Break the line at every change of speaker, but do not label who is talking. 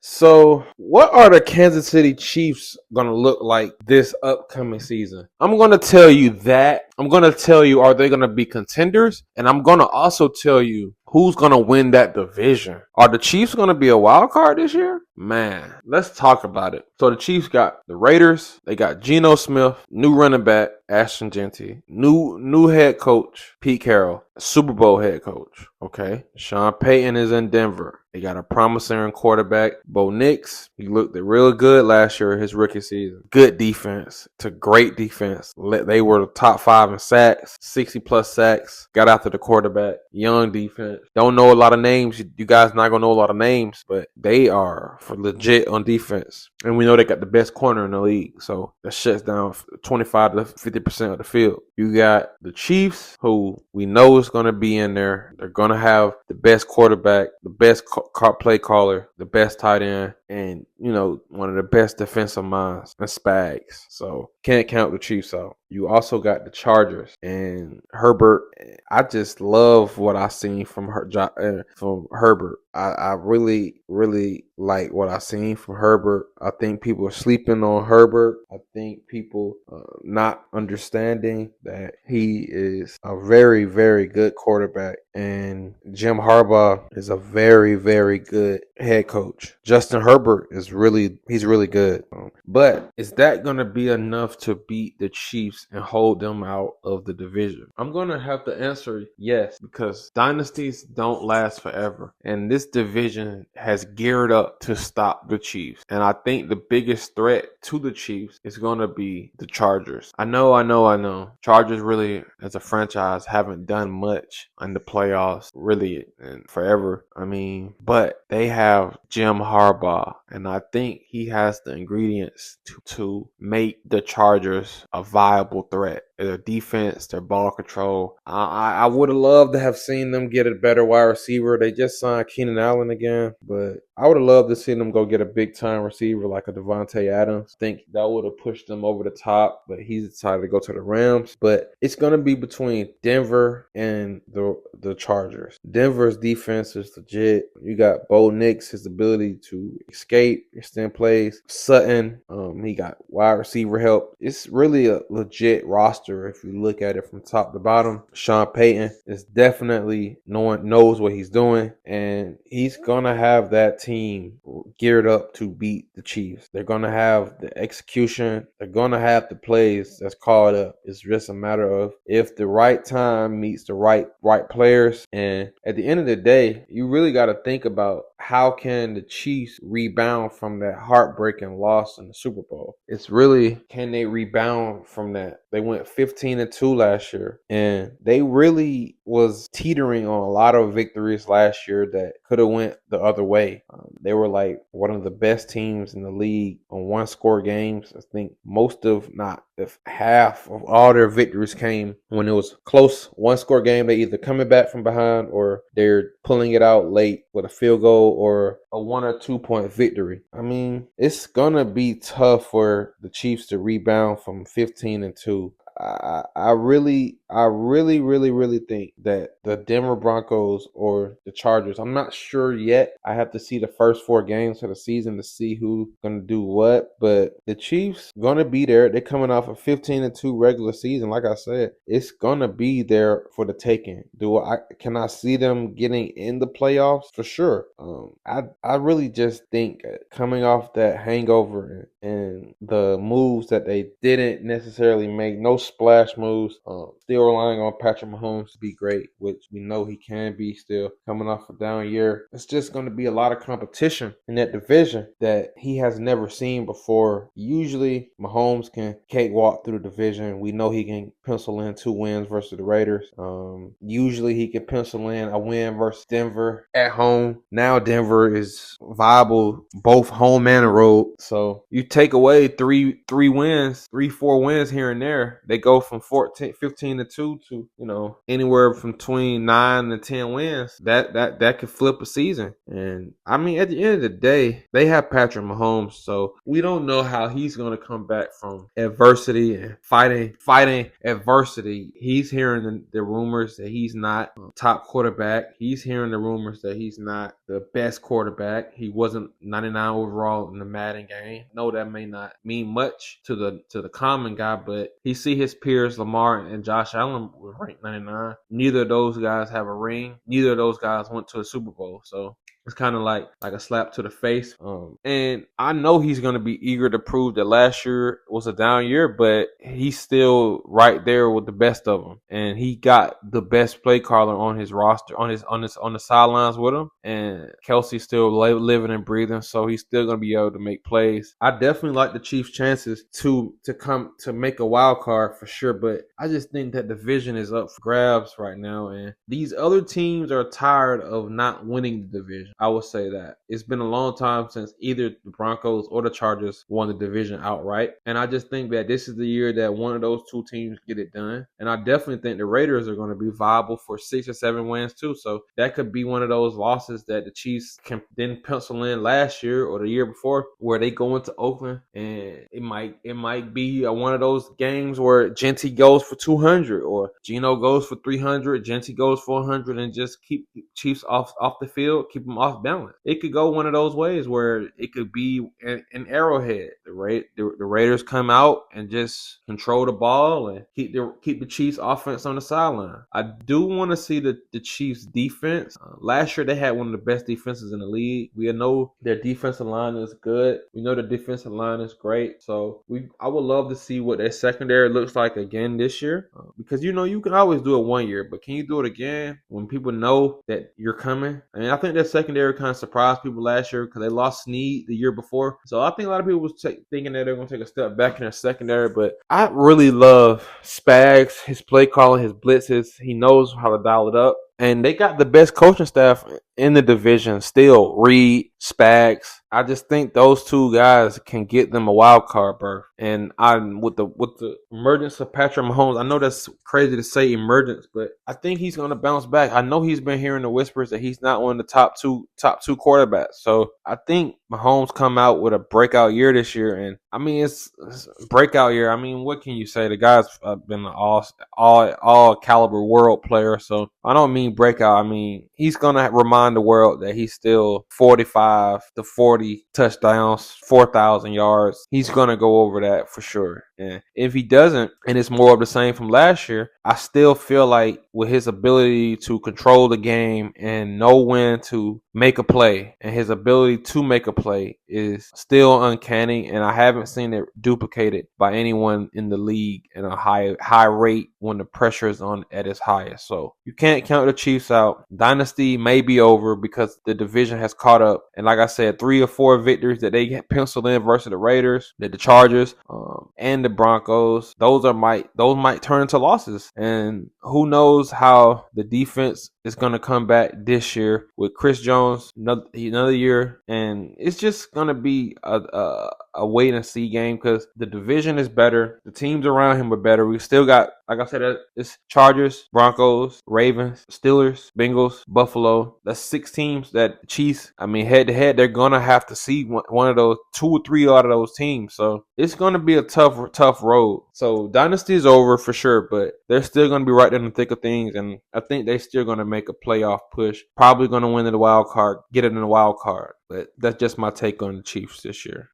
So, what are the Kansas City Chiefs going to look like this upcoming season? I'm going to tell you that. I'm going to tell you, are they going to be contenders? And I'm going to also tell you who's going to win that division. Are the Chiefs going to be a wild card this year? Man, let's talk about it. So the Chiefs got the Raiders. They got Geno Smith, new running back Ashton Genty, new head coach Pete Carroll, Super Bowl head coach. Okay, Sean Payton is in Denver. They got a promising quarterback, Bo Nix. He looked real good last year, his rookie season. Good defense to great defense. They were the top 5 in sacks, 60-plus sacks. Got after the quarterback. Young defense. Don't know a lot of names. You guys not going to know a lot of names, but they are for legit on defense. And we know they got the best corner in the league. So that shuts down 25 to 50% of the field. You got the Chiefs, who we know is going to be in there. They're going to have the best quarterback, the best play caller, the best tight end, and, one of the best defensive minds and Spags. So can't count the Chiefs out. You also got the Chargers and Herbert. I just love what I seen from Herbert. I really, really like what I seen from Herbert. I think people are sleeping on Herbert. I think people not understanding that he is a very, very good quarterback. And Jim Harbaugh is a very, very good head coach. Justin Herbert he's really good. But is that going to be enough to beat the Chiefs and hold them out of the division? I'm going to have to answer yes, because dynasties don't last forever. And this division has geared up to stop the Chiefs. And I think the biggest threat to the Chiefs is going to be the Chargers. I know. Chargers really, as a franchise, haven't done much in the playoffs really in forever. But they have Jim Harbaugh, and I think he has the ingredients to make the Chargers a viable threat. Their defense, their ball control. I would have loved to have seen them get a better wide receiver. They just signed Keenan Allen again, but I would have loved to see them go get a big-time receiver like a Devontae Adams. I think that would have pushed them over the top, but he decided to go to the Rams. But it's going to be between Denver and the Chargers. Denver's defense is legit. You got Bo Nix, his ability to escape, extend plays. Sutton, he got wide receiver help. It's really a legit roster if you look at it from top to bottom. Sean Payton is definitely knows what he's doing, and he's going to have that team geared up to beat the Chiefs. They're going to have the execution. They're going to have the plays that's called up. It's just a matter of if the right time meets the right players. And at the end of the day, you really got to think about how can the Chiefs rebound from that heartbreaking loss in the Super Bowl. It's really, can they rebound from that? They went 15-2 last year, and they really was teetering on a lot of victories last year that could have went the other way. They were like one of the best teams in the league on one-score games. I think if half of all their victories came when it was close one-score game. They either coming back from behind or they're pulling it out late with a field goal or a 1 or 2 point victory. It's gonna be tough for the Chiefs to rebound from 15-2. I really think that the Denver Broncos or the Chargers, I'm not sure yet. I have to see the first 4 games of the season to see who's going to do what. But the Chiefs going to be there. They're coming off a 15-2 regular season. Like I said, it's going to be there for the taking. Can I see them getting in the playoffs? For sure. I really just think coming off that hangover and the moves that they didn't necessarily make, no splash moves, still relying on Patrick Mahomes to be great, which we know he can be still coming off a down year. It's just going to be a lot of competition in that division that he has never seen before. Usually Mahomes can cakewalk through the division. We know he can pencil in 2 wins versus the Raiders. Usually he can pencil in a win versus Denver at home. Now Denver is viable both home and road. So you take away 4 wins here and there, they go from 15-2 2 to, anywhere from between 9 to 10 wins. That could flip a season. And I mean, at the end of the day, they have Patrick Mahomes, so we don't know how he's going to come back from adversity and fighting adversity. He's hearing the rumors that he's not top quarterback. He's hearing the rumors that he's not the best quarterback. He wasn't 99 overall in the Madden game. No, that may not mean much to the common guy, but he see his peers Lamar and Josh Allen were ranked 99. Neither of those guys have a ring. Neither of those guys went to a Super Bowl. So it's kind of like a slap to the face. And I know he's going to be eager to prove that last year was a down year, but he's still right there with the best of them. And he got the best play caller on his roster, on the sidelines with him. And Kelsey's still living and breathing, so he's still going to be able to make plays. I definitely like the Chiefs' chances to come to make a wild card for sure, but I just think that division is up for grabs right now, and these other teams are tired of not winning the division. I would say that. It's been a long time since either the Broncos or the Chargers won the division outright. And I just think that this is the year that one of those two teams get it done. And I definitely think the Raiders are going to be viable for 6 or 7 wins too. So that could be one of those losses that the Chiefs can then pencil in last year or the year before, where they go into Oakland and it might be one of those games where Genty goes for 200 or Geno goes for 300, Genty goes for 100, and just keep Chiefs off the field, keep them off balance. It could go one of those ways where it could be an arrowhead. The Raiders come out and just control the ball and keep the Chiefs offense on the sideline. I do want to see the Chiefs defense. Last year they had one of the best defenses in the league. We know their defensive line is good. We know the defensive line is great. So I would love to see what their secondary looks like again this year, because you can always do it one year, but can you do it again when people know that you're coming? I mean, I think their secondary kind of surprised people last year because they lost Snead the year before. So I think a lot of people was thinking that they're going to take a step back in their secondary, but I really love Spags, his play calling, his blitzes. He knows how to dial it up. And they got the best coaching staff in the division still, Reed, Spags. I just think those two guys can get them a wild card berth. And with the emergence of Patrick Mahomes, I know that's crazy to say emergence, but I think he's going to bounce back. I know he's been hearing the whispers that he's not one of the top two quarterbacks. So I think Mahomes come out with a breakout year this year. And I mean, it's a breakout year. I mean, what can you say? The guy's been an all caliber world player. So I don't mean breakout. I mean, he's going to remind the world that he's still 45 to 40 touchdowns, 4,000 yards. He's going to go over that for sure. And if he doesn't, and it's more of the same from last year, I still feel like with his ability to control the game and know when to make a play, and his ability to make a play is still uncanny, and I haven't seen it duplicated by anyone in the league in a high rate when the pressure is on at its highest. So you can't count the Chiefs out. Dynasty may be over because the division has caught up, and like I said, 3 or 4 victories that they get penciled in versus the Raiders, the Chargers, and the Broncos, those might turn into losses. And who knows how the defense is going to come back this year with Chris Jones another year. And it's just going to be a wait and see game because the division is better. The teams around him are better. We still got, like I said, it's Chargers, Broncos, Ravens, Steelers, Bengals, Buffalo. That's 6 teams that Chiefs, I mean, head to head, they're going to have to see one of those, 2 or 3 out of those teams. So it's going to be a tough road. So Dynasty is over for sure, but they're still going to be right in the thick of things. And I think they're still going to make a playoff push. Probably going to win in the wild card, get it in the wild card. But that's just my take on the Chiefs this year.